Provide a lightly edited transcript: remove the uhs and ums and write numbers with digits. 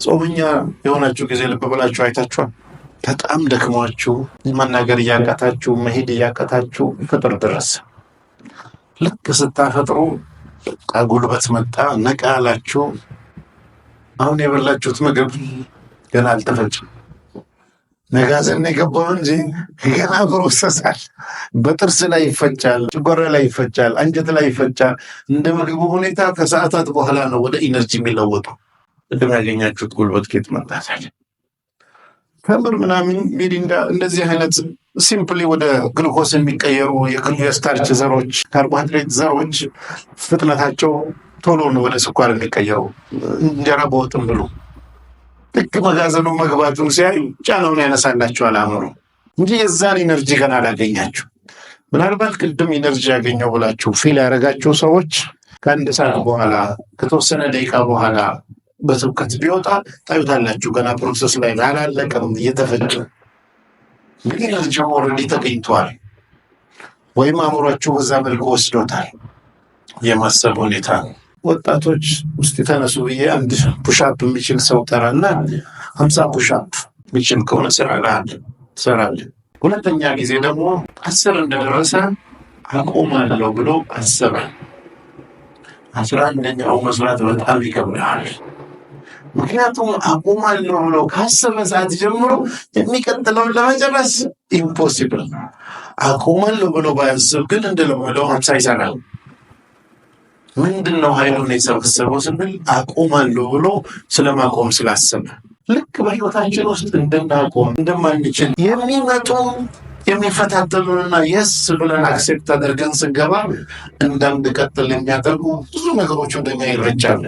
ጾመኛ የሆናችሁ ጊዜ ልብ ብላችሁ አይታችኋል? በጣም ደክሟችሁ መናገር እያቃታችሁ መሄድ እያቃታችሁ ፍጥር ድረስ ልክ ስታፈጥሩ በቃ ጉልበት መጣ፣ ነቃ አላችሁ። አሁን የበላችሁት ምግብ ገና አልተፈጭም። መጋዘን የገባው እንጂ ገና ፕሮሰሳል። በጥርስ ላይ ይፈጫል፣ ጨጓራ ላይ ይፈጫል፣ አንጀት ላይ ይፈጫል። እንደ ምግቡ ሁኔታ ከሰዓታት በኋላ ነው ወደ ኢነርጂ የሚለወጡ። ቅድም ያገኛችሁት ጉልበት ኬት መጣታል። ተምር ምናምን ሚሪንዳ እንደዚህ አይነት ሲምፕሊ ወደ ግሉኮስ የሚቀየሩ የስታርች ዘሮች፣ ካርቦሃይድሬት ዘሮች ፍጥነታቸው ቶሎ ነው ወደ ስኳር የሚቀየሩ። እንጀራ በወጥም ብሉ ልክ መጋዘኑ መግባቱን ሲያዩ ጫናውን ያነሳላችኋል አእምሮ እንጂ የዛን ኢነርጂ ገና አላገኛችሁ። ምናልባት ቅድም ኢነርጂ ያገኘው ብላችሁ ፊል ያደረጋችሁ ሰዎች ከአንድ ሰዓት በኋላ ከተወሰነ ደቂቃ በኋላ በስብከት ቢወጣ ታዩታላችሁ። ገና ፕሮሰስ ላይ አላለቀም፣ እየተፈጨ ግን ኢነርጂው ኦልሬዲ ተገኝቷል። ወይም አእምሯችሁ በዛ መልኩ ወስዶታል። የማሰብ ሁኔታ ወጣቶች ውስጥ የተነሱ ብዬ አንድ ፑሻፕ የሚችል ሰው ጠራና 50 ፑሻፕ የሚችል ከሆነ ትሰራለህ። ሁለተኛ ጊዜ ደግሞ 10 እንደደረሰ አቆማለሁ ብሎ አሰበ። 11ኛው መስራት በጣም ይከብዳል። ምክንያቱም አቆማለሁ ብሎ ካሰበ ሰዓት ጀምሮ የሚቀጥለውን ለመጨረስ ኢምፖሲብል። አቆማለሁ ብሎ ባያስብ ግን እንደለመደው 50 ይሰራል። ምንድን ነው ኃይሉን የሰበሰበው ስንል አቆማለሁ ብሎ ስለማቆም ስላሰበ። ልክ በህይወታችን ውስጥ እንድናቆም እንደማንችል የሚመጡ የሚፈታተኑንና የስ ብለን አክሴፕት አድርገን ስንገባ እንዳንቀጥል የሚያደርጉ ብዙ ነገሮች ወደኛ ይረጫሉ።